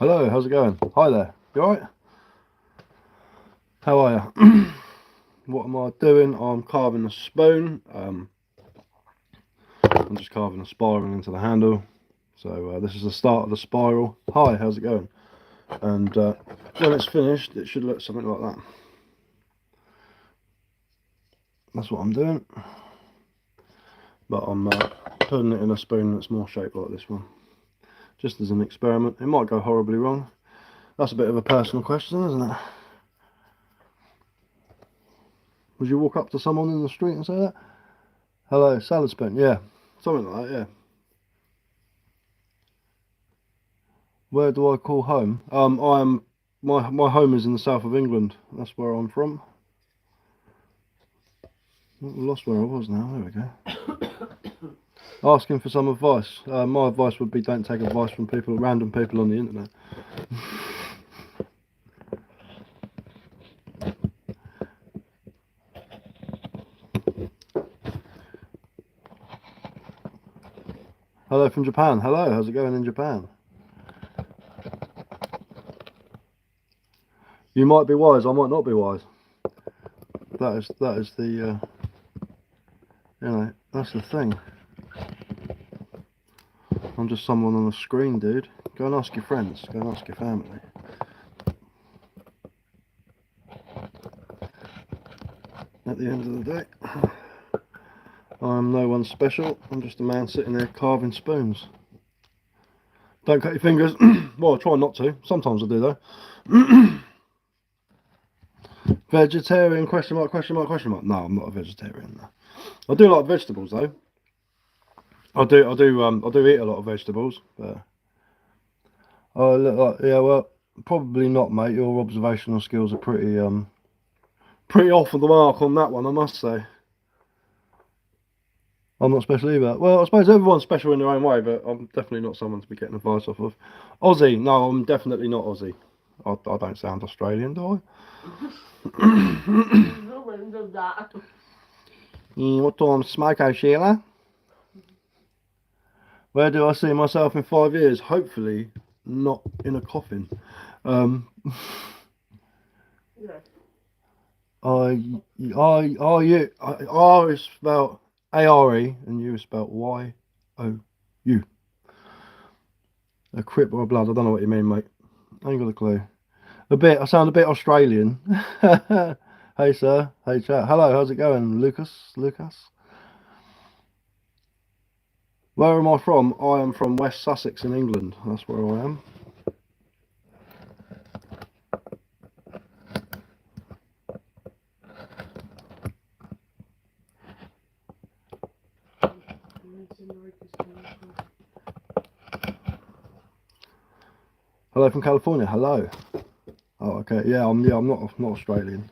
Hello, how's it going? Hi there. You alright? How are you? What am I doing? I'm carving a spoon. I'm just carving a spiral into the handle. So this is the start of the spiral. Hi, how's it going? And when it's finished, it should look something like that. That's what I'm doing. But I'm putting it in a spoon that's more shaped like this one. Just as an experiment. It might go horribly wrong. That's a bit of a personal question, isn't it? Would you walk up to someone in the street and say that? Hello, salad spoon. Yeah, something like that, yeah. Where do I call home? My home is in the south of England. That's where I'm from. I lost where I was now. There we go. Asking for some advice. My advice would be don't take advice from random people on the internet. Hello from Japan. Hello, how's it going in Japan? You might be wise, I might not be wise. That is the that's the thing. I'm just someone on a screen, dude. Go and ask your friends. Go and ask your family. At the end of the day, I'm no one special. I'm just a man sitting there carving spoons. Don't cut your fingers. Well, I try not to. Sometimes I do though. Vegetarian? Question mark? Question mark? Question mark? No, I'm not a vegetarian. No. I do like vegetables though. I do eat a lot of vegetables, but I look like, yeah, well, probably not, mate. Your observational skills are pretty off of the mark on that one, I must say. I'm not special either. Well, I suppose everyone's special in their own way, but I'm definitely not someone to be getting advice off of. Aussie? No, I'm definitely not Aussie. I don't sound Australian, do I? What time smoko, Sheila? Where do I see myself in 5 years? Hopefully, not in a coffin. Yeah. R is spelled A-R-E and U is spelled Y-O-U. A crip or a blood, I don't know what you mean, mate. I ain't got a clue. I sound a bit Australian. Hey, sir. Hey, chat. Hello, how's it going, Lucas? Where am I from? I am from West Sussex in England. That's where I am. Hello from California. Hello. Oh, okay. Yeah, I'm not Australian.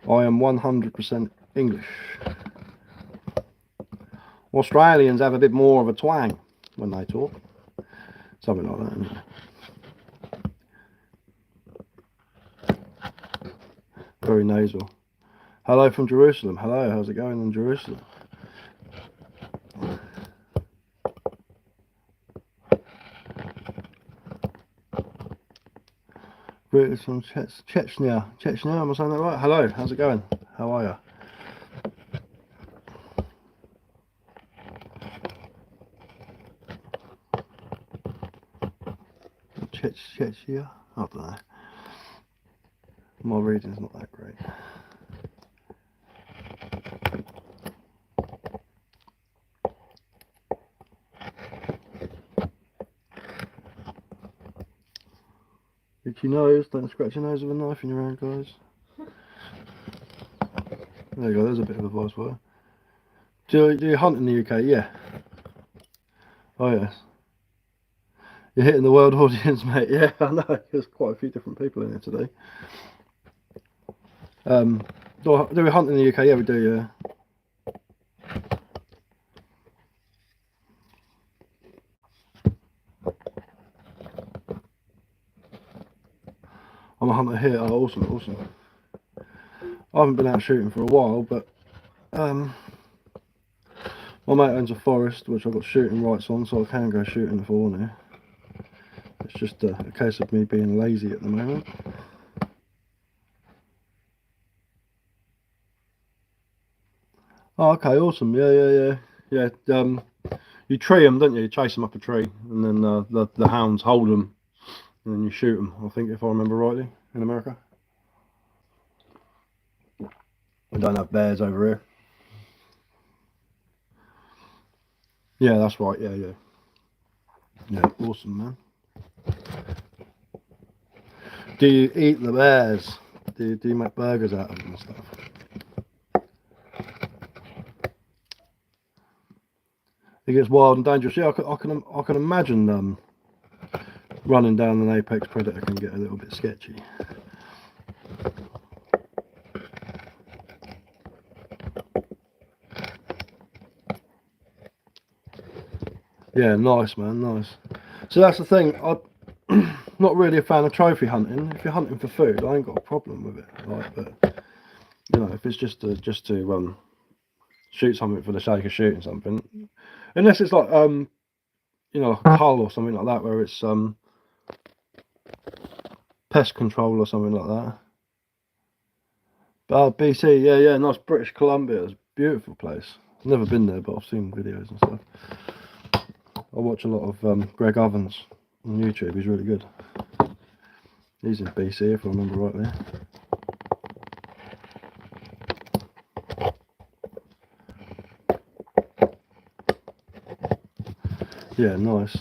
I am 100% English. Australians have a bit more of a twang when they talk. Something like that, isn't it? Very nasal. Hello from Jerusalem. Hello, how's it going in Jerusalem? British from Chechnya. Chechnya, am I saying that right? Hello, how's it going? How are you? Chechnya? I don't know. My reading's not that great. Itchy nose, don't scratch your nose with a knife in your hand, guys. There you go, there's a bit of advice for you. Do you hunt in the UK? Yeah. Oh, yes. You're hitting the world audience, mate. Yeah, I know. There's quite a few different people in here today. Do we hunt in the UK? Yeah, we do, yeah. I'm a hunter here. Oh, awesome. I haven't been out shooting for a while, but my mate owns a forest which I've got shooting rights on, so I can go shooting if I want to. It's It's just a case of me being lazy at the moment. Oh, okay, awesome. Yeah. You tree them, don't you? You chase them up a tree, and then the hounds hold them, and then you shoot them. I think, if I remember rightly, in America. We don't have bears over here. Yeah, that's right. Yeah. Awesome, man. Do you eat the bears? Do you make burgers out of them and stuff? It gets wild and dangerous. Yeah, I can imagine running down an apex predator can get a little bit sketchy. Yeah, nice, man, nice. So that's the thing. I'm not really a fan of trophy hunting. If you're hunting for food, I ain't got a problem with it. Like, but you know, if it's just to shoot something for the sake of shooting something, unless it's like you know, like a cull or something like that, where it's pest control or something like that. But BC, yeah, nice. British Columbia, it's a beautiful place. I've never been there, but I've seen videos and stuff. I watch a lot of Greg Ovens on YouTube. He's really good. He's in BC, if I remember rightly. Yeah, nice.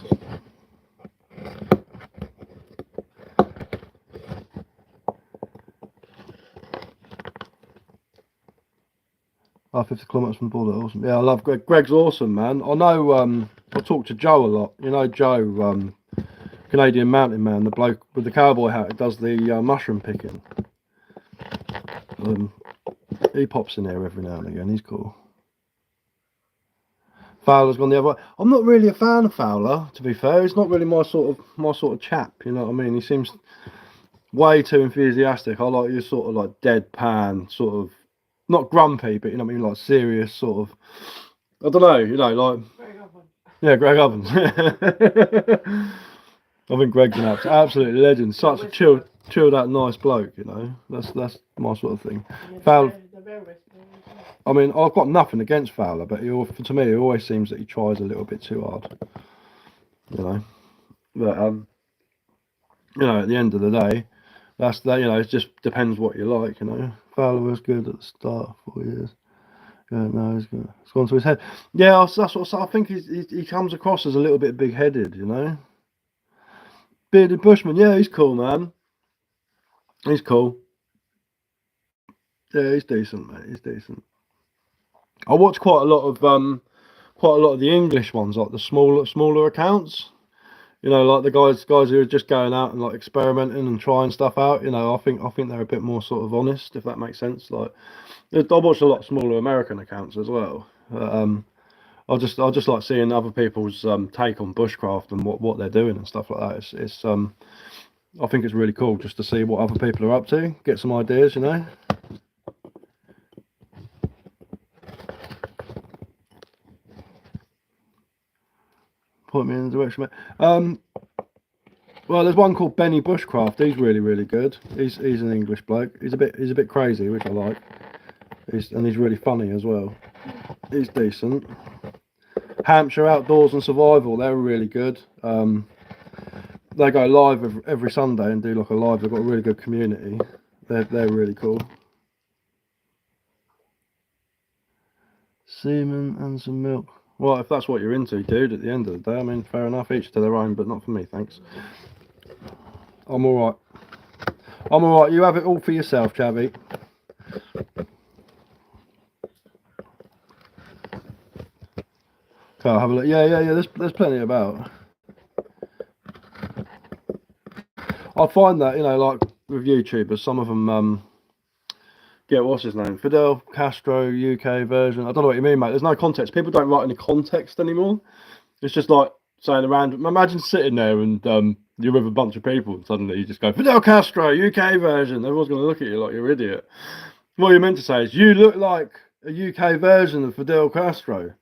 Oh, 50 kilometres from the border, awesome. Yeah, I love Greg. Greg's awesome, man. I know, I talk to Joe a lot. You know Joe, Canadian mountain man, the bloke with the cowboy hat who does the mushroom picking. He pops in there every now and again, he's cool. Fowler's gone the other way. I'm not really a fan of Fowler, to be fair. He's not really my sort of chap, you know what I mean? He seems way too enthusiastic. I like your sort of like deadpan, sort of not grumpy, but you know what I mean, like serious sort of. I don't know, you know, like Greg Ovens. Yeah, Greg Ovens. I think Greg's an absolute legend. Such a chilled out, nice bloke. You know, that's my sort of thing. Fowler. I mean, I've got nothing against Fowler, but to me, it always seems that he tries a little bit too hard. You know, but you know, at the end of the day, that's that. You know, it just depends what you like. You know, Fowler was good at the start, 4 years. Yeah, no, it's gone to his head. Yeah, that's what I think. He comes across as a little bit big-headed. You know, bearded bushman. Yeah, he's cool, man. He's cool. Yeah, he's decent, mate. He's decent. I watch quite a lot of the English ones, like the smaller accounts. You know, like the guys who are just going out and like experimenting and trying stuff out. You know, I think they're a bit more sort of honest, if that makes sense. Like, I watch a lot smaller American accounts as well. I just like seeing other people's take on bushcraft and what they're doing and stuff like that. It's I think it's really cool just to see what other people are up to, get some ideas, you know. Point me in the direction. Well, there's one called Benny Bushcraft. He's really good. He's an English bloke. He's a bit crazy, which I like. He's really funny as well. He's decent. Hampshire Outdoors and Survival. They're really good. They go live every Sunday and do like a live. They've got a really good community. They're really cool. Semen and some milk. Well, if that's what you're into, dude, at the end of the day, I mean, fair enough, each to their own, but not for me, thanks. I'm alright. You have it all for yourself, Chavy. Okay, I'll have a look. Yeah, there's plenty about. I find that, you know, like with YouTubers, some of them get, what's his name, Fidel Castro UK version. I don't know what you mean, mate. There's no context. People don't write any context anymore. It's just like saying around. Imagine sitting there and you're with a bunch of people and suddenly you just go, Fidel Castro UK version. Everyone's going to look at you like you're an idiot. What you're meant to say is, you look like a UK version of Fidel Castro.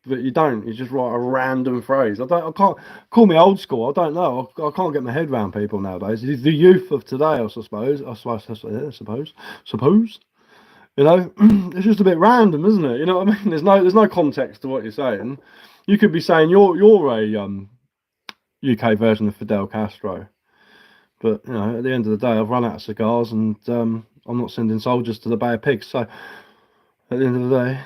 but you don't. You just write a random phrase. I can't call me old school. I don't know. I can't get my head around people nowadays. The youth of today, I suppose. Suppose. You know, it's just a bit random, isn't it? You know what I mean? There's no context to what you're saying. You could be saying you're a UK version of Fidel Castro, but you know, at the end of the day, I've run out of cigars, and I'm not sending soldiers to the Bay of Pigs. So, at the end of the day,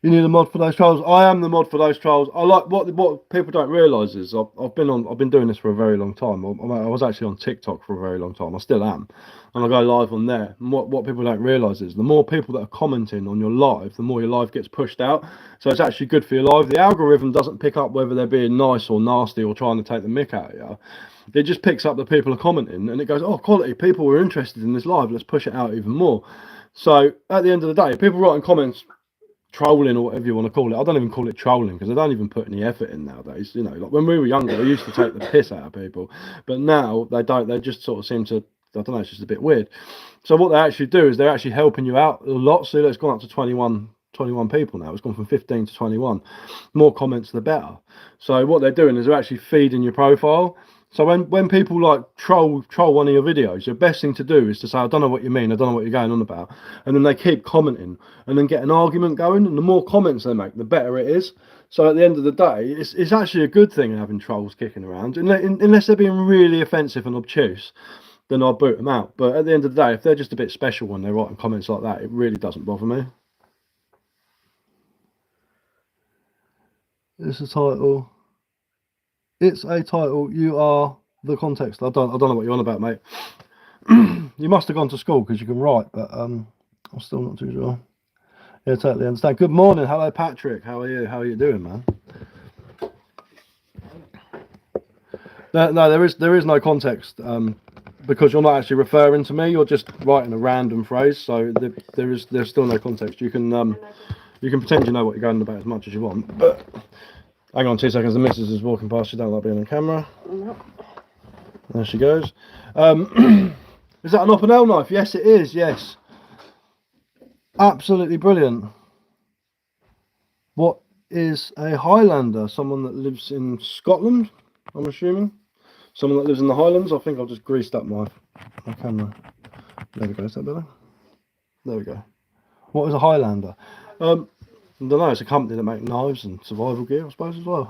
you need a mod for those trolls. I am the mod for those trolls. I like what people don't realise is I've been doing this for a very long time. I was actually on TikTok for a very long time. I still am, and I go live on there. And what people don't realise is the more people that are commenting on your live, the more your live gets pushed out. So it's actually good for your live. The algorithm doesn't pick up whether they're being nice or nasty or trying to take the mick out of you. It just picks up that people are commenting, and it goes, oh, quality. People were interested in this live. Let's push it out even more. So at the end of the day, people writing comments, trolling or whatever you want to call it. I don't even call it trolling because they don't even put any effort in nowadays. You know, like when we were younger, we used to take the piss out of people, but now they don't. They just sort of seem to. I don't know. It's just a bit weird. So what they actually do is they're actually helping you out a lot. So it's gone up to 21 people now. It's gone from 15 to 21. More comments, the better. So what they're doing is they're actually feeding your profile. So when people like troll one of your videos, the best thing to do is to say, I don't know what you mean, I don't know what you're going on about. And then they keep commenting and then get an argument going. And the more comments they make, the better it is. So at the end of the day, it's actually a good thing having trolls kicking around. Unless they're being really offensive and obtuse, then I'll boot them out. But at the end of the day, if they're just a bit special when they're writing comments like that, it really doesn't bother me. It's a title. It's a title. You are the context. I don't know what you're on about, mate. You must have gone to school because you can write, but I'm still not too sure. Yeah, totally understand. Good morning. Hello, Patrick. How are you? How are you doing, man? No, there is no context because you're not actually referring to me. You're just writing a random phrase. So there's still no context. You can pretend you know what you're going about as much as you want, but. Hang on 2 seconds, the missus is walking past, she don't like being on camera. Nope. There she goes. Is that an Opinel knife? Yes, it is, yes. Absolutely brilliant. What is a Highlander? Someone that lives in Scotland, I'm assuming. Someone that lives in the Highlands. I think I've just greased up my camera. There we go, is that better? There we go. What is a Highlander? I don't know, it's a company that make knives and survival gear, I suppose, as well.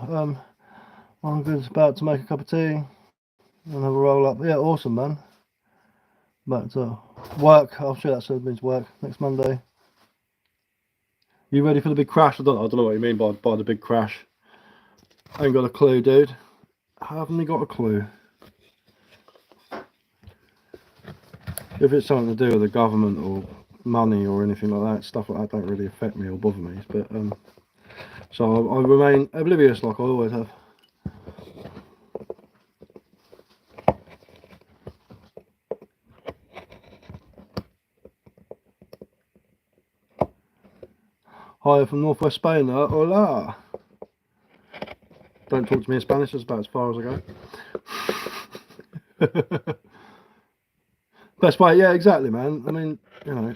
I'm good, about to make a cup of tea and have a roll up. Yeah, awesome, man. Back to work. I'm sure that means work next Monday. You ready for the big crash? I don't know what you mean by the big crash. I ain't got a clue, dude. I haven't got a clue. If it's something to do with the government or money or anything like that, stuff like that don't really affect me or bother me, but so I remain oblivious like I always have. Hi from northwest Spain. Hola. Don't talk to me in Spanish, that's about as far as I go. Best way, yeah, exactly, man. I mean, you know,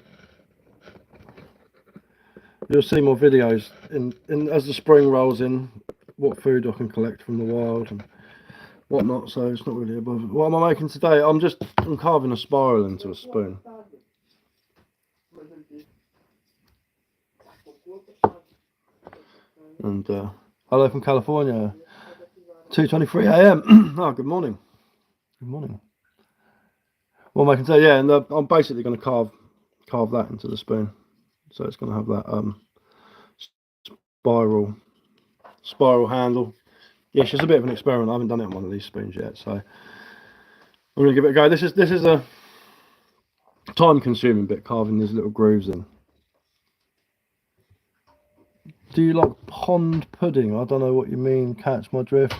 you'll see more videos in as the spring rolls in, what food I can collect from the wild and whatnot, so it's not really a bother. What am I making today? I'm carving a spiral into a spoon. And hello from California, 2:23 AM. Oh, good morning. Good morning. What am I making today? Yeah, and I'm basically going to carve that into the spoon, so it's going to have that spiral handle. Yeah, it's just a bit of an experiment. I haven't done it on one of these spoons yet, so I'm going to give it a go. This is a time-consuming bit, carving these little grooves in. Do you like pond pudding? I don't know what you mean. Catch my drift.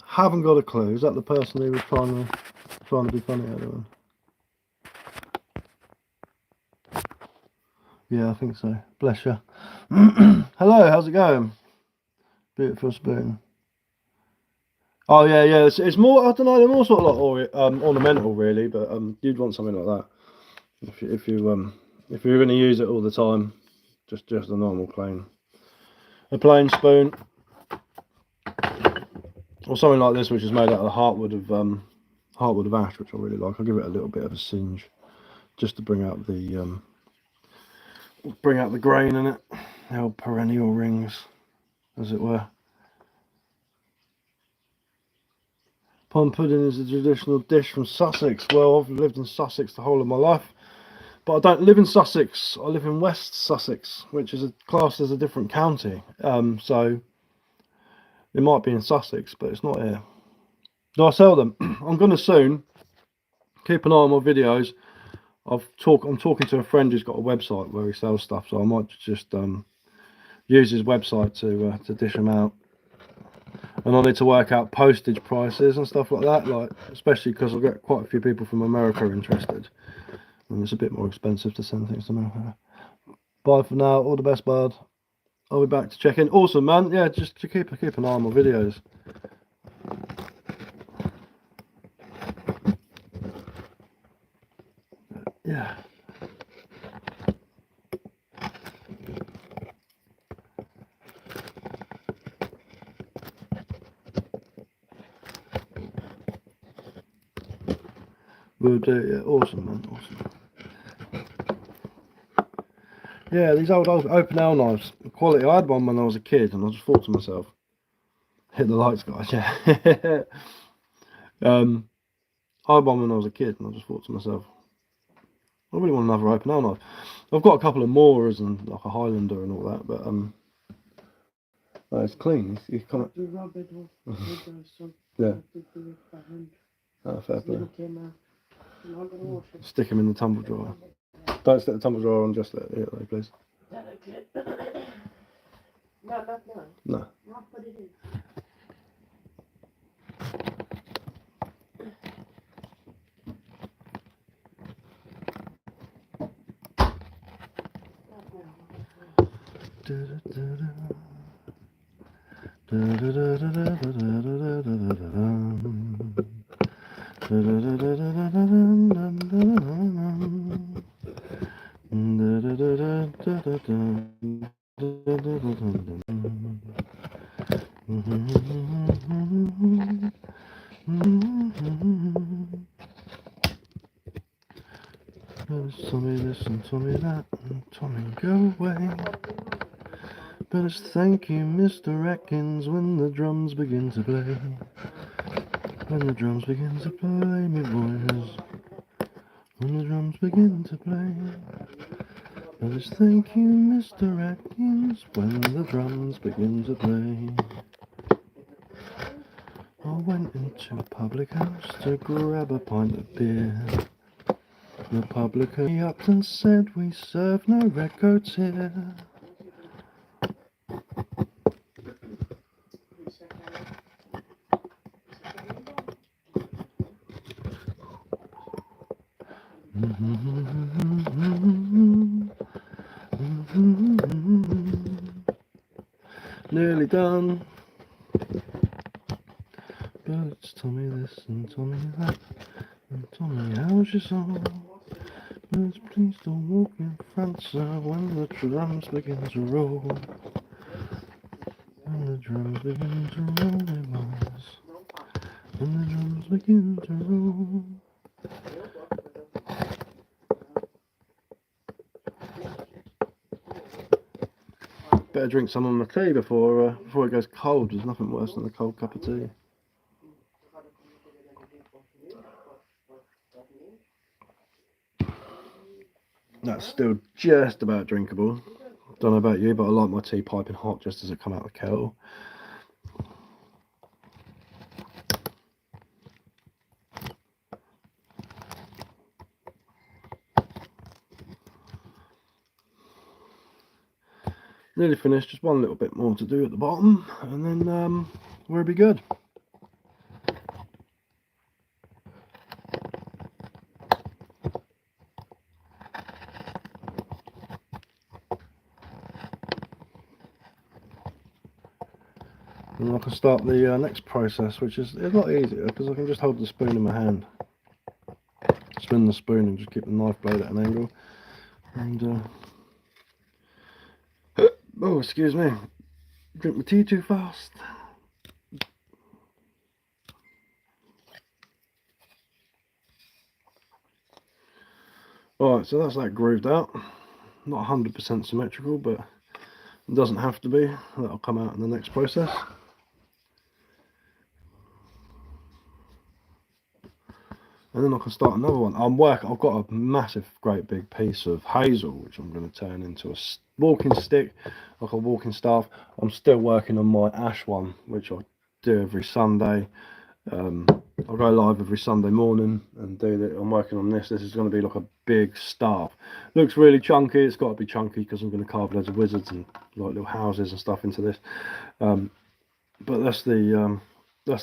Haven't got a clue. Is that the person who was trying to be funny earlier on? Yeah, I think so. Bless you. Hello, how's it going? Beautiful spoon. Oh yeah, it's more. I don't know. They're more sort of like ornamental, really. But you'd want something like that if you're going to use it all the time. Just a normal plain a plain spoon, or something like this, which is made out of heartwood of ash, which I really like. I'll give it a little bit of a singe, just to bring out the grain in it, the old perennial rings, as it were. Pond pudding is a traditional dish from Sussex. Well, I've lived in Sussex the whole of my life, but I don't live in Sussex. I live in West Sussex, which is classed as a different county. So it might be in Sussex, but it's not here. Do I sell them? I'm going to soon. Keep an eye on my videos. I'm talking to a friend who's got a website where he sells stuff, so I might just use his website to dish them out. And I need to work out postage prices and stuff like that, like especially because I've got quite a few people from America interested, and it's a bit more expensive to send things to America. Bye for now. All the best, bud. I'll be back to check in. Awesome, man. Yeah, just to keep an eye on my videos. Yeah. We'll do, yeah. Awesome, man. Awesome. Yeah, these old open L knives, quality. I had one when I was a kid, and I just thought to myself, hit the lights, guys. Yeah. I had one when I was a kid, and I just thought to myself, I really want another open L knife. I've got a couple of Moors and like a Highlander and all that, but it's clean. You can't. Yeah. Oh, fair play. Stick them in the tumble dryer. Don't stick the tumble dryer on, just let it though, please. No. Tell me this and tell me that, and tell me go away. But it's thank you, Mr. Atkins, when the drums begin to play. When the drums begin to play, me boys. When the drums begin to play. But it's thank you, Mr. Atkins, when the drums begin to play. I went into a public house to grab a pint of beer. The publican upped and said, we serve no records here. Nearly done. But it's tell me this and tell me that, and tell me how's your soul. But please don't walk in front, sir, when the drums begin to roll. When the drums begin to roll, it was. When the drums begin to roll. Better drink some of my tea before it goes cold. There's nothing worse than a cold cup of tea. That's still just about drinkable. Don't know about you, but I like my tea piping hot just as it comes out of the kettle. Nearly finished, just one little bit more to do at the bottom, and then we'll be good. And I can start the next process, which is a lot easier because I can just hold the spoon in my hand, spin the spoon, and just keep the knife blade at an angle. And oh, excuse me. Drink my tea too fast. Alright, so that's that grooved out. Not 100% symmetrical, but it doesn't have to be. That'll come out in the next process. And then I can start another one. I've got a massive, great big piece of hazel, which I'm going to turn into a walking stick, like a walking staff. I'm still working on my ash one, which I do every Sunday. I'll go live every Sunday morning and do that. I'm working on this. This is going to be like a big staff. Looks really chunky. It's got to be chunky because I'm going to carve loads of wizards and like little houses and stuff into this. But that's the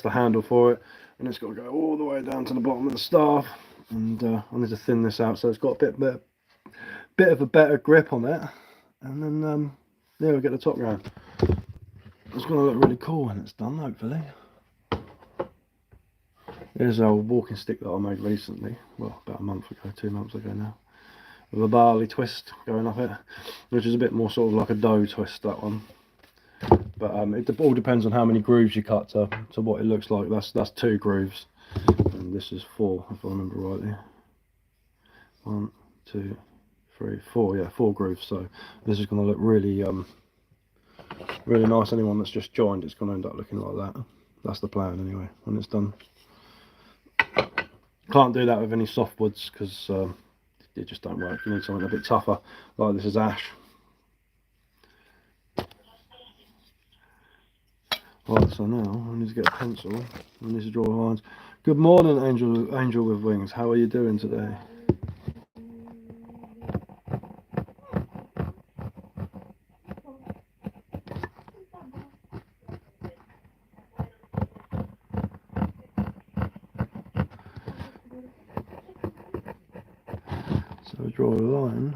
handle for it, and it's got to go all the way down to the bottom of the staff. And I need to thin this out so it's got a bit of a better grip on it. And then yeah, we'll get the top round. It's going to look really cool when it's done, hopefully. Here's a walking stick that I made recently, well, about a month ago, 2 months ago now, with a barley twist going up it, which is a bit more sort of like a dough twist, that one. But it all depends on how many grooves you cut to what it looks like. That's 2 grooves, and this is 4, if I remember rightly. 1, 2, 3, 4. Yeah, 4 grooves. So this is going to look really really nice. Anyone that's just joined, it's going to end up looking like that. That's the plan anyway when it's done. Can't do that with any softwoods because it just don't work. You need something a bit tougher, like this is ash. Right, so now I need to get a pencil. I need to draw lines. Good morning, Angel with Wings. How are you doing today? So I draw a line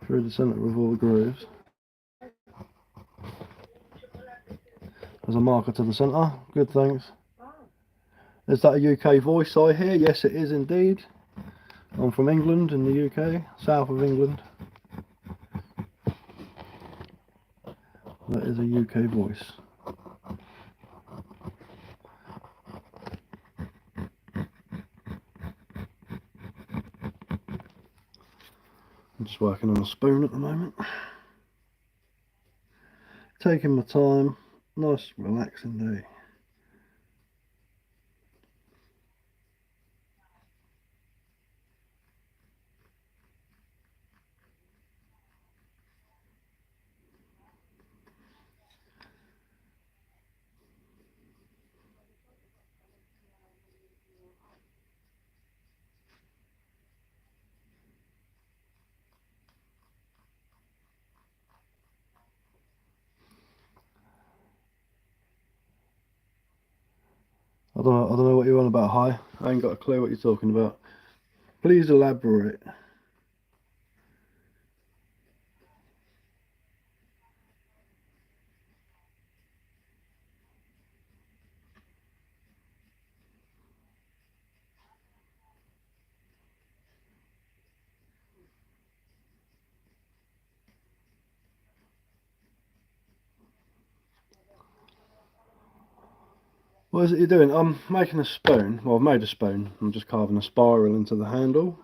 through the centre of all the grooves. There's a marker to the centre. Good, thanks. Is that a UK voice I hear? Yes, it is indeed. I'm from England in the UK, south of England. That is a UK voice. I'm just working on a spoon at the moment. Taking my time. Nice, relaxing day. I don't know what you're on about, Hi. I ain't got a clue what you're talking about. Please elaborate. What is it you're doing? I'm making a spoon. Well, I've made a spoon. I'm just carving a spiral into the handle.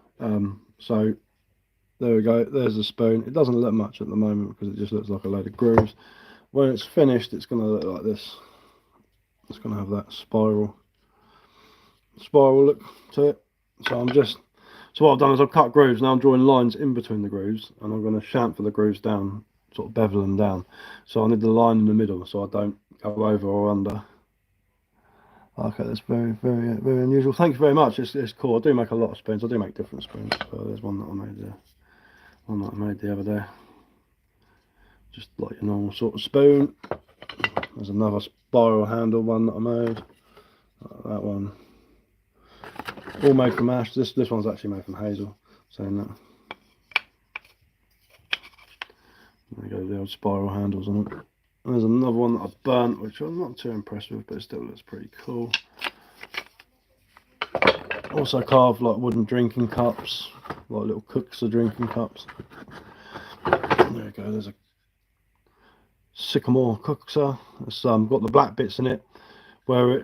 So there we go. There's the spoon. It doesn't look much at the moment because it just looks like a load of grooves. When it's finished, it's going to look like this. It's going to have that spiral look to it. So what I've done is I've cut grooves. Now I'm drawing lines in between the grooves, and I'm going to chamfer the grooves down, sort of bevel them down. So I need the line in the middle so I don't go over or under. Okay, that's very unusual. Thank you very much. It's cool. I do make a lot of spoons. I do make different spoons. So there's one that I made the other day. Just like your normal sort of spoon. There's another spiral handle one that I made. That one. All made from ash. This one's actually made from hazel. Saying that. There you go, the old spiral handles on it. And there's another one that I burnt, which I'm not too impressed with, but it still looks pretty cool. Also carved like wooden drinking cups, like little cooks of drinking cups. There you go, there's a sycamore coxa. It's got the black bits in it where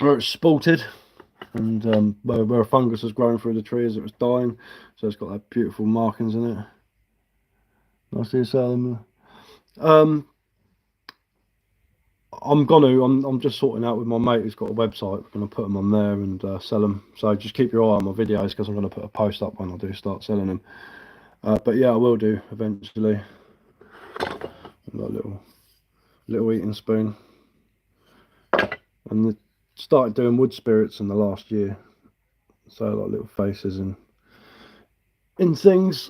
it's spalted, and where a fungus has grown through the tree as it was dying, so it's got that beautiful markings in it. Nice to sell them. I'm just sorting out with my mate who's got a website. We're gonna put them on there and sell them. So just keep your eye on my videos, because I'm gonna put a post up when I do start selling them. But yeah, I will do eventually. I've got a little eating spoon, and started doing wood spirits in the last year. So like little faces and in things,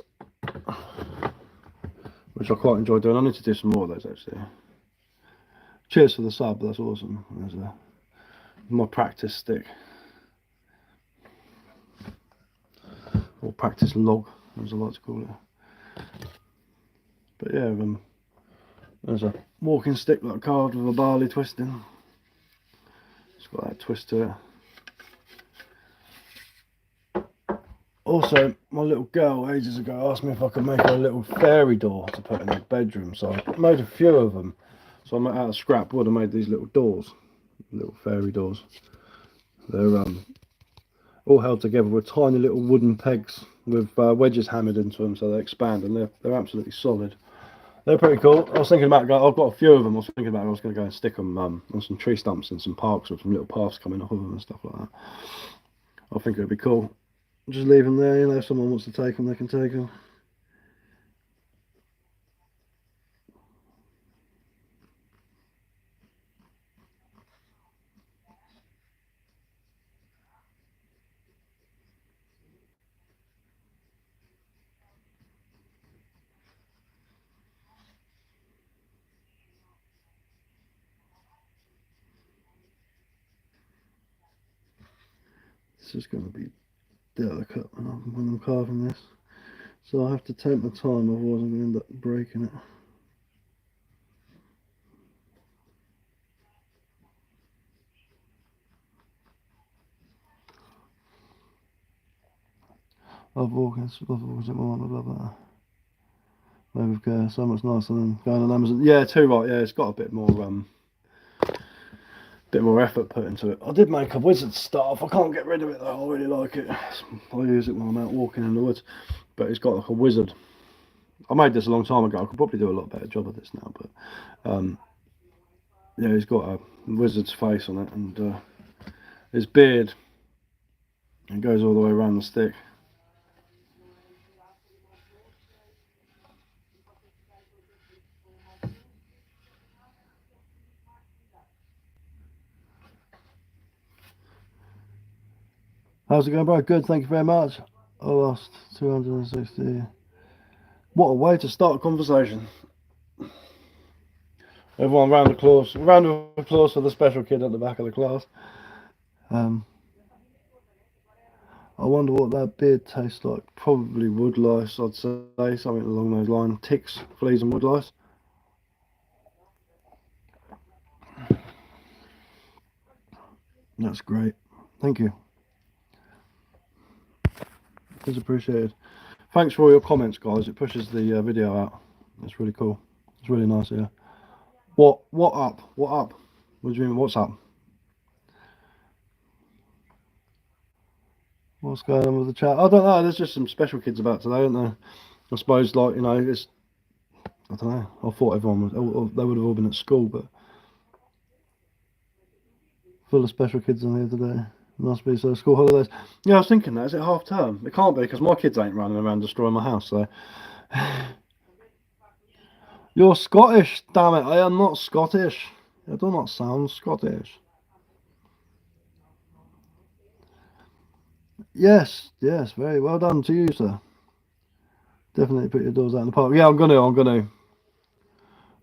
which I quite enjoy doing. I need to do some more of those actually. Cheers for the sub, that's awesome. There's my practice stick, or practice log, as I like to call it. But yeah, there's a walking stick that I carved with a barley twisting. It's got that twist to it. Also, my little girl ages ago asked me if I could make her a little fairy door to put in her bedroom, so I made a few of them. So I out of scrap wood, I made these little doors, little fairy doors. They're all held together with tiny little wooden pegs with wedges hammered into them, so they expand, and they're absolutely solid. They're pretty cool. I was thinking about I've got a few of them. I was thinking about I was going to go and stick them on some tree stumps in some parks with some little paths coming off of them and stuff like that. I think it'd be cool. Just leave them there, you know, if someone wants to take them, they can take them. This is going to be delicate when I'm carving this, so I have to take my time, otherwise I'm going to end up breaking it. I've always at my mum would love that. Maybe with care, so much nicer than going on Amazon. Yeah, too right. Yeah, it's got a bit more effort put into it. I did make a wizard staff. I can't get rid of it though. I really like it. I use it when I'm out walking in the woods. But it's got like a wizard. I made this a long time ago. I could probably do a lot better job of this now. But yeah, he's got a wizard's face on it, and his beard. It goes all the way around the stick. How's it going, bro? Good, thank you very much. I lost 260. What a way to start a conversation. Everyone round applause. Round of applause for the special kid at the back of the class. I wonder what that beard tastes like. Probably wood lice, I'd say, something along those lines. Ticks, fleas and wood lice. That's great. Thank you. It's appreciated. Thanks for all your comments, guys. It pushes the video out. It's really cool. It's really nice here. What up? What up? What do you mean, what's up? What's going on with the chat? I don't know. There's just some special kids about today, aren't there? I suppose, like, you know, it's... I don't know. I thought everyone was... They would have all been at school, but... Full of special kids on here today. Must be, so school holidays. Yeah, I was thinking that. Is it half term? It can't be, because my kids ain't running around destroying my house, so... You're Scottish, damn it. I am not Scottish. I do not sound Scottish. Yes, very well done to you, sir. Definitely put your doors out in the park. Yeah, I'm gonna.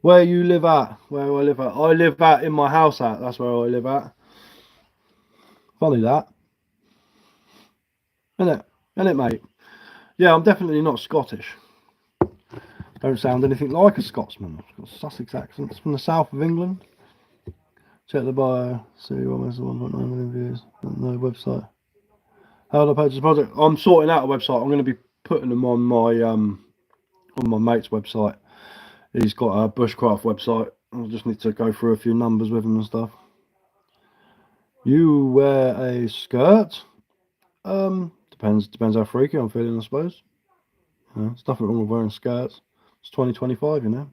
Where you live at? Where do I live at? I live at in my house at. That's where I live at. Funny that. Isn't it, mate? Yeah, I'm definitely not Scottish. Don't sound anything like a Scotsman. I've got Sussex accents from the south of England. Check the bio. See almost 1.9 million views. No website. How do I purchase the project? I'm sorting out a website. I'm going to be putting them on my mate's website He's got a bushcraft website. I just need to go through a few numbers with him and stuff. You wear a skirt? Depends how freaky I'm feeling, I suppose. There's nothing wrong with wearing skirts. It's 2025, you know.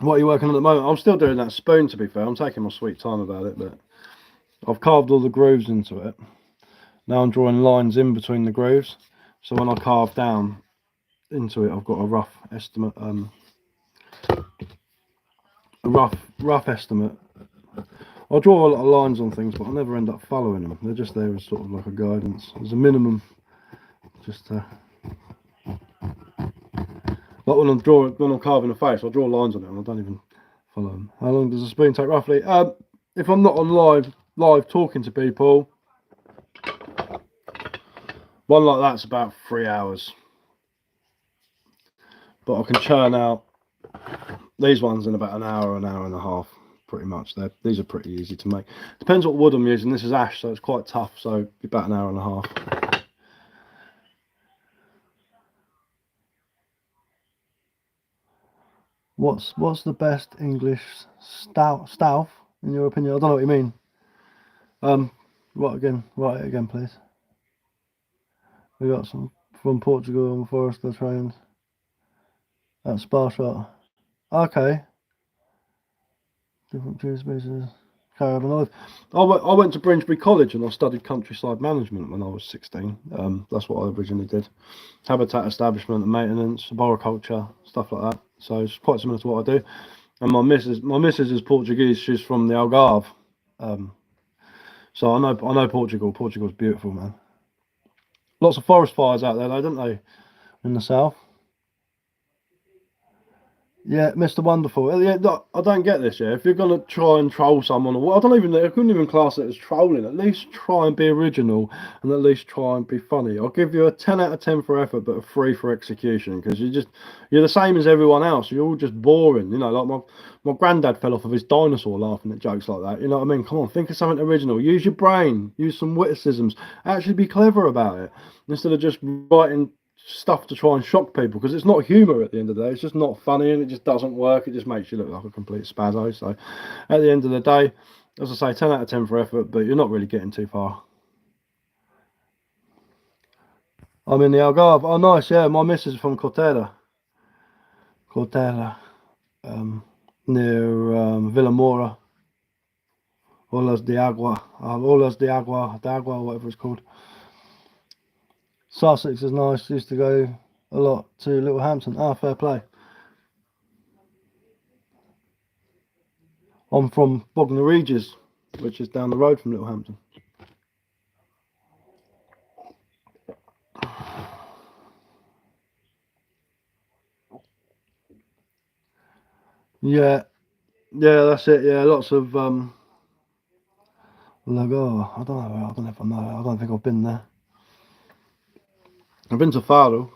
What are you working on at the moment? I'm still doing that spoon, to be fair. I'm taking my sweet time about it, but I've carved all the grooves into it. Now I'm drawing lines in between the grooves, so when I carve down into it, I've got a rough estimate. A rough estimate. I'll draw a lot of lines on things, but I never end up following them. They're just there as sort of like a guidance. There's a minimum, just like when I'm carving a face, I'll draw lines on it and I don't even follow them. How long does a spoon take roughly? If I'm not on live talking to people, one like that's about 3 hours. But I can churn out these ones in about an hour and a half, pretty much. These are pretty easy to make. Depends what wood I'm using. This is ash, so it's quite tough, so about an hour and a half. What's the best English stouff in your opinion? I don't know what you mean. Write it again, please. We got some from Portugal and Forester trained at Spa. Okay. Different tree species. Carib and olive. I went to Brinsbury College and I studied countryside management when I was 16. That's what I originally did. Habitat establishment and maintenance, arboriculture, stuff like that. So it's quite similar to what I do. And my missus is Portuguese. She's from the Algarve. So I know Portugal. Portugal's beautiful, man. Lots of forest fires out there, though, don't they? In the south. Yeah, Mr. Wonderful. Yeah, I don't get this. Yeah, if you're gonna try and troll someone, I couldn't even class it as trolling. At least try and be original, and at least try and be funny. I'll give you a 10 out of 10 for effort, but a 3 for execution, because you're the same as everyone else. You're all just boring. You know, like my granddad fell off of his dinosaur laughing at jokes like that. You know what I mean? Come on, think of something original. Use your brain. Use some witticisms. Actually, be clever about it instead of just writing stuff to try and shock people, because it's not humor at the end of the day. It's just not funny and it just doesn't work. It just makes you look like a complete spazzo. So at the end of the day, as I say, 10 out of 10 for effort, but you're not really getting too far. I'm in the Algarve. Oh, nice. Yeah, my missus is from Cortella, near Villamora, Olas de Agua, whatever it's called. Sussex is nice. Used to go a lot to Littlehampton. Fair play. I'm from Bognor Regis, which is down the road from Littlehampton. Yeah, that's it. Yeah, lots of Lago. I don't know. I don't know if I know. I don't think I've been there. I've been to Faro.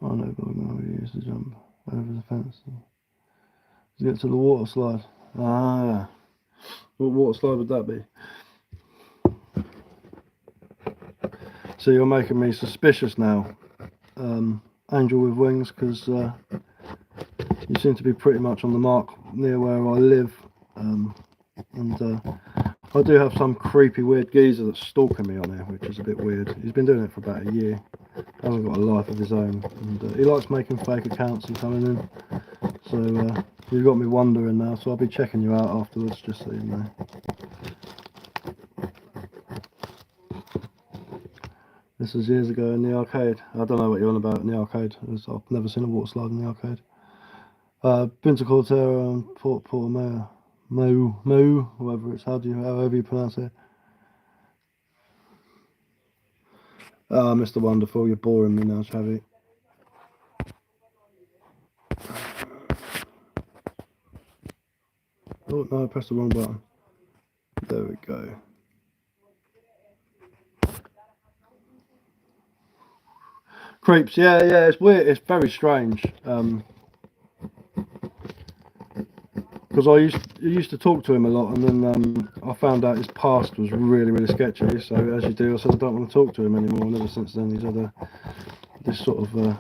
I know Bognor we used to jump over the fence to get to the water slide. What water slide would that be? So you're making me suspicious now, Angel with Wings, because you seem to be pretty much on the mark near where I live, and I do have some creepy weird geezer that's stalking me on here, which is a bit weird. He's been doing it for about a year, hasn't got a life of his own, and he likes making fake accounts and coming in, so you've got me wondering now, so I'll be checking you out afterwards, just so you know. This was years ago in the arcade. I don't know what you're on about in the arcade. I've never seen a water slide in the arcade. Been to Cortera and Portimao, whatever it's however you pronounce it. Mr. Wonderful, you're boring me now, Chavi. Oh no, I pressed the wrong button. There we go. Creeps, yeah, it's weird. It's very strange. because I used to talk to him a lot, and then I found out his past was really, really sketchy. So as you do, I said I don't want to talk to him anymore. And ever since then, he's had this sort of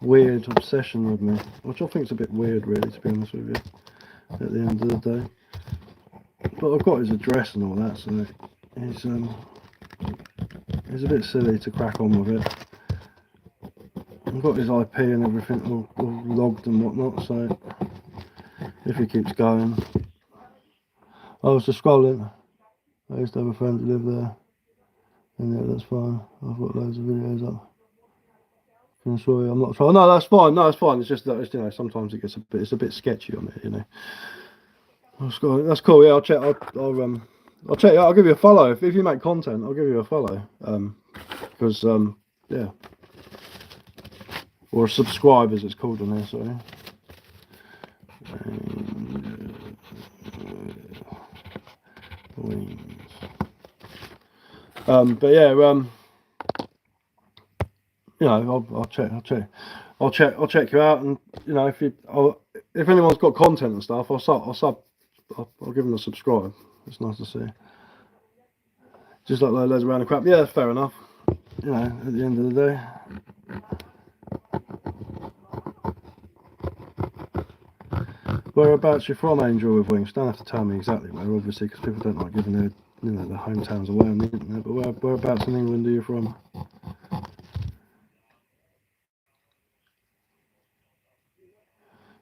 weird obsession with me, which I think is a bit weird, really, to be honest with you. At the end of the day, but I've got his address and all that, so he's a bit silly to crack on with it. I've got his IP and everything all logged and whatnot, so if he keeps going. I was just scrolling. I used to have a friend who lived there, and yeah, that's fine. I've got loads of videos up. Can assure you, I'm not trying. No, that's fine. No, it's fine. It's just that you know, sometimes it's a bit sketchy on it, you know. That's cool. Yeah, I'll check. I'll check. I'll give you a follow if you make content. I'll give you a follow. Because yeah, or a subscribe as it's called on here. Sorry. But yeah, you know, I'll check you out, and you know, if anyone's got content and stuff, I'll give them a subscribe. It's nice to see. Just like loads of random crap. Yeah, fair enough. You know, at the end of the day. Whereabouts you're from, Angel with Wings? Don't have to tell me exactly where, obviously, because people don't like giving their, you know, their hometowns away on the internet. But whereabouts in England are you from?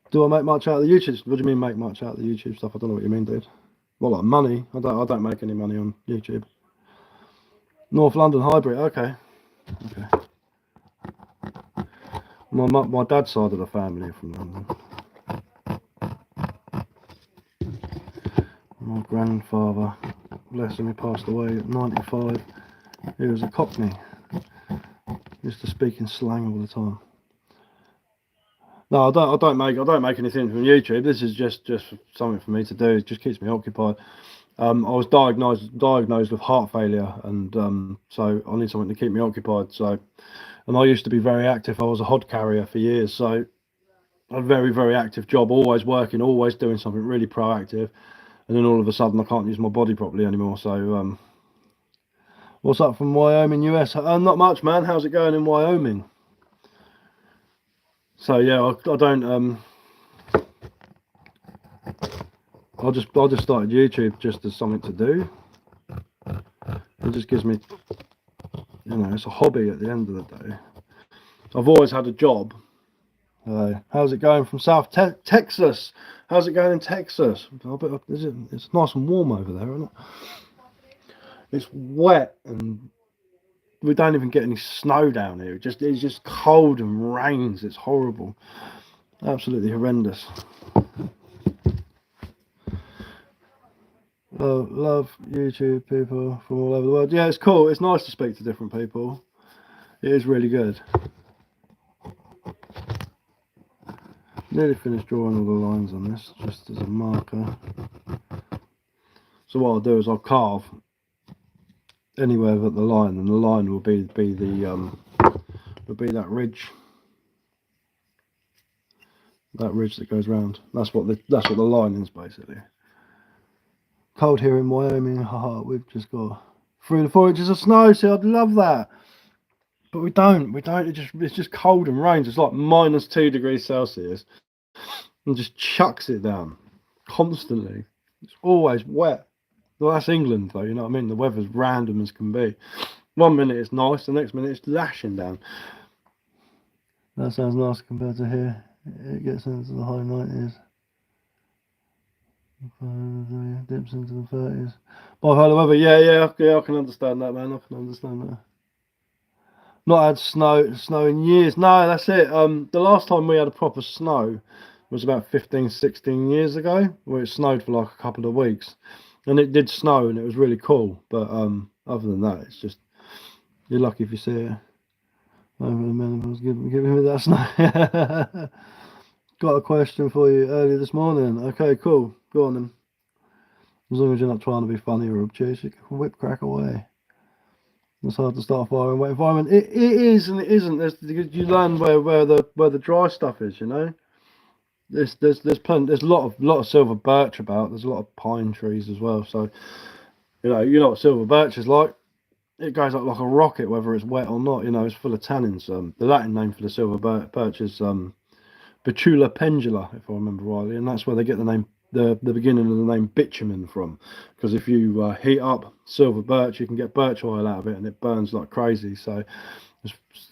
Do I make much out of the YouTube? What do you mean make much out of the YouTube stuff? I don't know what you mean, dude. Well, like money. I don't make any money on YouTube. North London Highbury. Okay. My dad's side of the family are from London. My grandfather, bless him, he passed away at 95. He was a Cockney. He used to speak in slang all the time. No, I don't make anything from YouTube. This is just something for me to do. It just keeps me occupied. I was diagnosed with heart failure, and so I need something to keep me occupied. So, and I used to be very active. I was a hod carrier for years, so a very, very active job, always working, always doing something really proactive. And then all of a sudden, I can't use my body properly anymore. So, what's up from Wyoming, US? Not much, man. How's it going in Wyoming? So yeah, I don't. I just started YouTube just as something to do. It just gives me, you know, it's a hobby at the end of the day. I've always had a job. How's it going from South Texas? How's it going in Texas? It's nice and warm over there, isn't it? It's wet, and we don't even get any snow down here. It's just cold and rains. It's horrible, absolutely horrendous. Love YouTube people from all over the world. Yeah, it's cool. It's nice to speak to different people. It is really good. Nearly finished drawing all the lines on this, just as a marker. So what I'll do is I'll carve anywhere but the line, and the line will be that ridge. That ridge that goes round. That's what the line is basically. Cold here in Wyoming. Haha, we've just got 3 to 4 inches of snow. See, I'd love that. But we don't. It's just cold and rains. It's like -2 degrees Celsius, and just chucks it down constantly. It's always wet. Well, that's England, though. You know what I mean? The weather's random as can be. 1 minute it's nice, the next minute it's lashing down. That sounds nice compared to here. It gets into the high 90s. Dips into the 30s. By the weather, yeah, I can understand that, man. I can understand that. Not had snow in years. No, that's it. The last time we had a proper snow was about 15, 16 years ago, where it snowed for like a couple of weeks, and it did snow, and it was really cool. But other than that, it's just you're lucky if you see it. Over the menopause, giving me that snow. Got a question for you early this morning. Okay, cool. Go on then. As long as you're not trying to be funny or obtuse, you can whip crack away. It's hard to start a fire in a wet environment. It is and it isn't. You learn where the dry stuff is, you know. there's plenty. There's a lot of silver birch about. There's a lot of pine trees as well. So you know what silver birch is like. It goes up like a rocket, whether it's wet or not. It's full of tannins. The Latin name for the silver birch is Betula pendula, if I remember rightly, and that's where they get the name, the beginning of the name bitumen from. Because if you heat up silver birch, you can get birch oil out of it, and it burns like crazy. So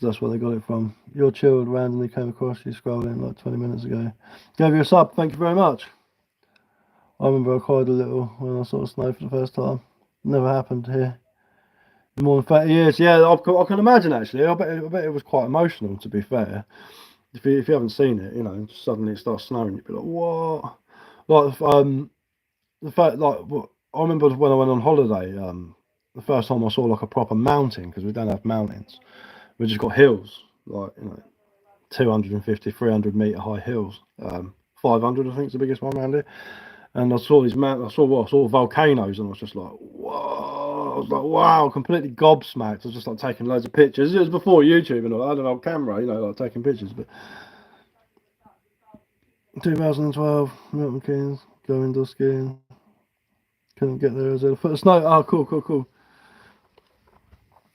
that's where they got it from. Your chilled randomly came across you scrolling like 20 minutes ago. Gave you a sub. Thank you very much. I remember I cried a little when I saw snow for the first time. Never happened here in more than 30 years. Yeah, I can imagine actually. I bet it was quite emotional, to be fair. If you haven't seen it, suddenly it starts snowing, you'd be like, what? Like, the fact, like, I remember when I went on holiday, the first time I saw like a proper mountain, because we don't have mountains. We just got hills, like, 250, 300 meter high hills. 500, I think, is the biggest one around here. And I saw these mountains, I saw volcanoes, and I was just like, whoa. I was like, wow, completely gobsmacked. I was just like taking loads of pictures. It was before YouTube and all. I had an old camera, like taking pictures. But 2012, Milton Keynes, go indoor skiing. Couldn't get there as a foot of snow. Oh, cool.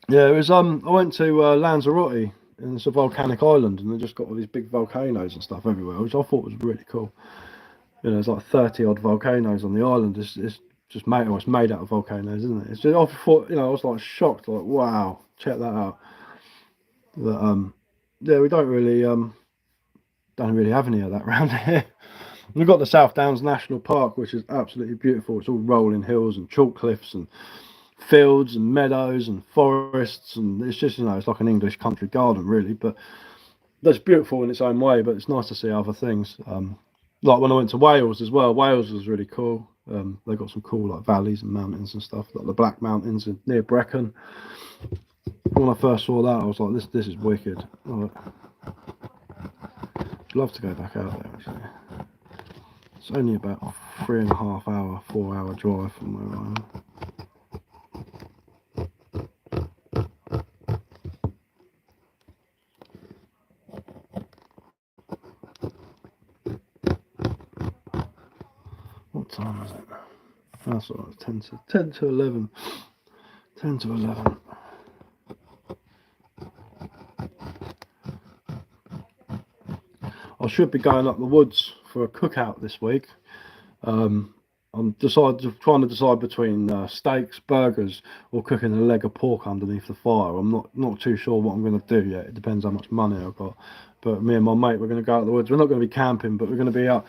Yeah, it was. I went to Lanzarote, and it's a volcanic island, and they just got all these big volcanoes and stuff everywhere, which I thought was really cool. There's like 30 odd volcanoes on the island. It's just made. Well, it's made out of volcanoes, isn't it? It's just. I thought, I was like shocked, like, wow, check that out. But yeah, we don't really have any of that around here. We've got the South Downs National Park, which is absolutely beautiful. It's all rolling hills and chalk cliffs and fields and meadows and forests, and it's just, it's like an English country garden, really. But that's beautiful in its own way. But it's nice to see other things. Like when I went to Wales as well. Wales was really cool. They've got some cool like valleys and mountains and stuff, like the Black Mountains near Brecon. When I first saw that, I was like, this is wicked. I'd love to go back out there actually. It's only about 3.5 hour, 4 hour drive from where I am. What time is it? That's all right, 10 to 11. 10 to 11. I should be going up the woods for a cookout this week. I'm trying to decide between steaks, burgers, or cooking a leg of pork underneath the fire. I'm not too sure what I'm going to do yet. It depends how much money I've got. But me and my mate, we're going to go out the woods. We're not going to be camping, but we're going to be out.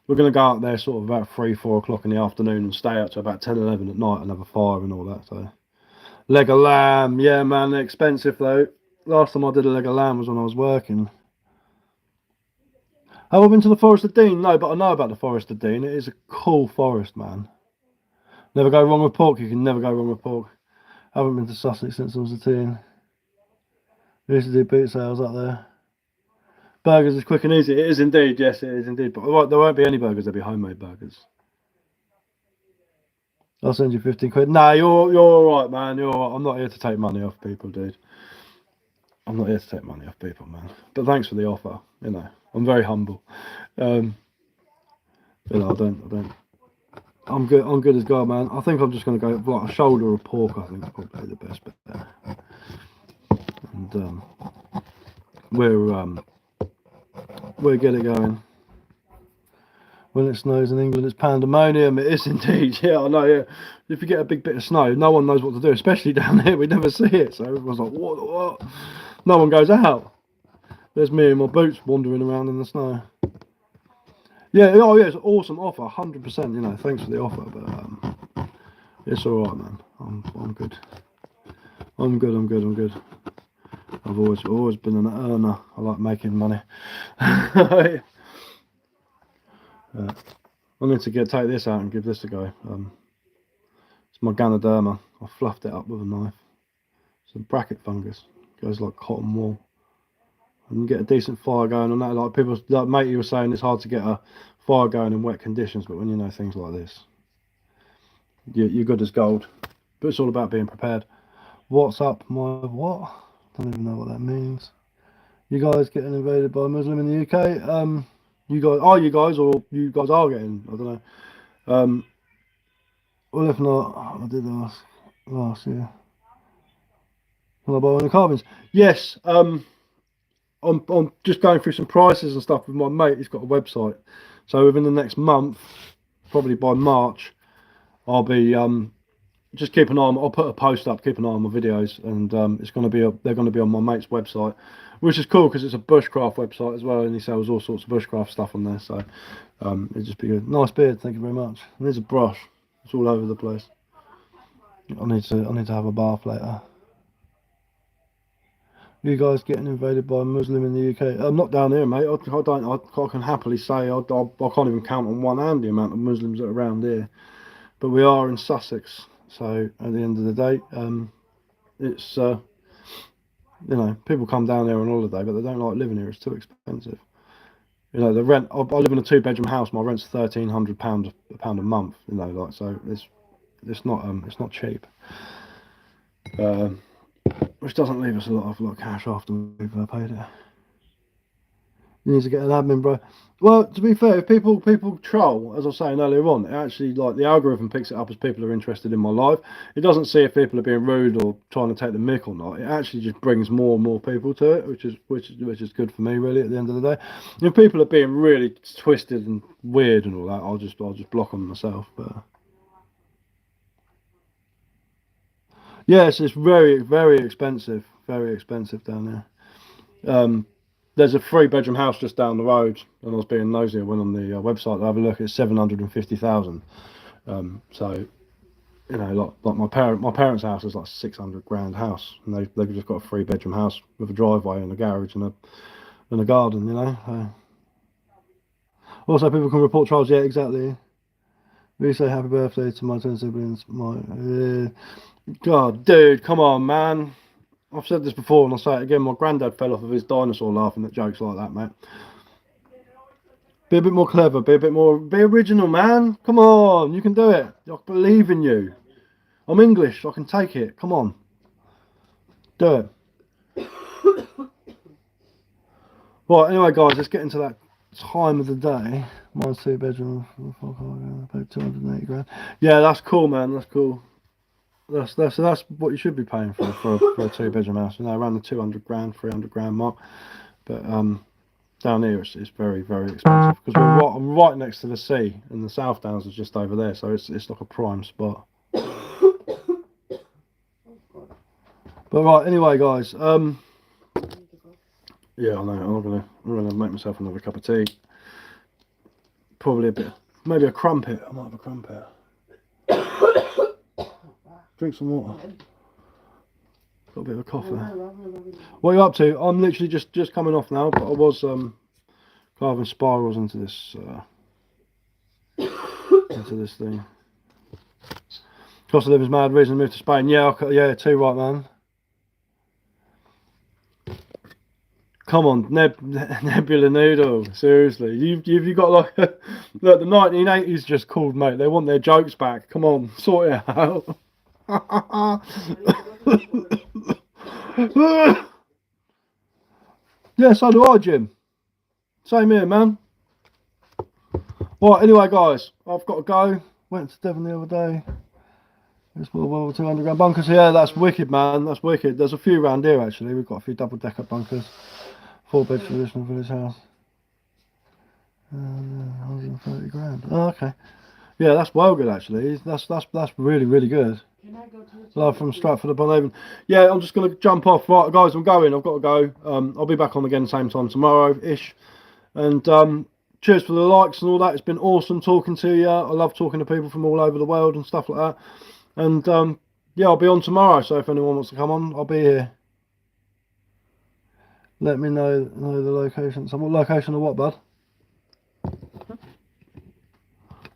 We're going to go out there sort of about 3-4 o'clock in the afternoon and stay out to about 10-11 at night and have a fire and all that. So, leg of lamb, yeah, man, they're expensive though. Last time I did a leg of lamb was when I was working. Have I been to the Forest of Dean? No, but I know about the Forest of Dean. It is a cool forest, man. Never go wrong with pork. You can never go wrong with pork. I haven't been to Sussex since I was a teen. We used to do boot sales up there. Burgers is quick and easy. It is indeed. Yes, it is indeed. But there won't be any burgers. There'll be homemade burgers. I'll send you 15 quid. Nah, you're all right, man. You're all right. I'm not here to take money off people, dude. I'm not here to take money off people, man. But thanks for the offer. I'm very humble. I don't. I'm good as God, man. I think I'm just gonna go like a shoulder of pork. I think is probably the best bet. And we'll get it going. When it snows in England, it's pandemonium. It is indeed. Yeah, I know. Yeah, if you get a big bit of snow, no one knows what to do, especially down here. We never see it, so everyone's like, what? No one goes out. There's me in my boots wandering around in the snow. Yeah, it's an awesome offer, 100%. Thanks for the offer, but it's all right, man. I'm good. I'm good. I've always been an earner. I like making money. I need to take this out and give this a go. It's my Ganoderma. I fluffed it up with a knife. It's a bracket fungus. It goes like cotton wool. And you get a decent fire going on that. Like people, like mate, you were saying it's hard to get a fire going in wet conditions, but when you know things like this, you're good as gold. But it's all about being prepared. What's up, my what? Don't even know what that means. You guys getting invaded by a Muslim in the UK? You guys or you guys are getting? I don't know. Well, if not, I did ask last year. Will I buy any carvings? Yes. I'm just going through some prices and stuff with my mate. He's got a website, so within the next month, probably by March, I'll be just keep an eye on. I'll put a post up, keep an eye on my videos, and it's going to be they're going to be on my mate's website, which is cool because it's a bushcraft website as well, and he sells all sorts of bushcraft stuff on there. So it'd just be a nice beard. Thank you very much. And there's a brush. It's all over the place. I need to have a bath later. You guys getting invaded by a Muslim in the UK? I'm not down here, mate. I can happily say I can't even count on one hand the amount of Muslims that are around here. But we are in Sussex, so at the end of the day, it's you know, people come down there on holiday, but they don't like living here. It's too expensive. You know, the rent. I live in a 2-bedroom house. My rent's £1,300 a month. You know, like, so it's not cheap. Which doesn't leave us a lot of cash after we've paid it. You need to get an admin, bro. Well, to be fair, if people troll, as I was saying earlier on, it actually, like, the algorithm picks it up as people are interested in my life. It doesn't see if people are being rude or trying to take the mick or not. It actually just brings more and more people to it, which is good for me, really. At the end of the day, if people are being really twisted and weird and all that, I'll just block them myself. But yes, it's very, very expensive down there. There's a 3-bedroom house just down the road, and I was being nosy. I went on the website to have a look. It's 750,000. So, you know, like my parents' house is like 600 grand house, and they've just got a 3-bedroom house with a driveway and a garage and a garden. You know. Also, people can report trials. Yeah, exactly. We say happy birthday to my 10 siblings. God, dude, come on, man. I've said this before and I'll say it again. My granddad fell off of his dinosaur laughing at jokes like that, mate. Be a bit more clever. Be original, man. Come on, you can do it. I believe in you. I'm English. I can take it. Come on. Do it. Right, anyway, guys, let's get into that time of the day. Mine's 2-bedroom. I paid 280 grand. Yeah, that's cool, man. That's cool. That's what you should be paying for a 2-bedroom house. You know, around the 200 grand, 300 grand mark. But down here it's very, very expensive because I'm right next to the sea, and the South Downs is just over there, so it's like a prime spot. But right, anyway, guys. Yeah, I know. I'm gonna make myself another cup of tea. Probably maybe a crumpet. I might have a crumpet. Drink some water. Got a bit of a cough there. What are you up to? I'm literally just coming off now, but I was carving spirals into this thing. Cost of living's mad. Reason to move to Spain. Yeah, yeah, too right, man. Come on, Nebula Noodle. Seriously, you got like look, the 1980s just called, mate. They want their jokes back. Come on, sort it out. Yeah, so do I, Jim. Same here, man. Right, anyway, guys, I've got to go. Went to Devon the other day. There's well 200 grand bunkers here. That's wicked, man. That's wicked. There's a few around here, actually. We've got a few double-decker bunkers. 4-bed traditional village house. 130 grand. Oh, okay. Yeah, that's well good, actually. That's really, really good. Love from Stratford upon Avon. Yeah, I'm just going to jump off. Right, guys, I'm going. I've got to go. I'll be back on again same time tomorrow-ish. And cheers for the likes and all that. It's been awesome talking to you. I love talking to people from all over the world and stuff like that. And yeah, I'll be on tomorrow. So if anyone wants to come on, I'll be here. Let me know the location. So what location or what, bud?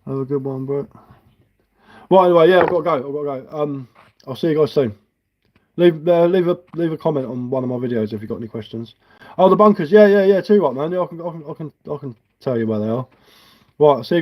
Have a good one, bro. Right, anyway, yeah, I've got to go. I'll see you guys soon. Leave a comment on one of my videos if you've got any questions. Oh, the bunkers, yeah, too right, man. Yeah, I can tell you where they are. Right, I'll see you.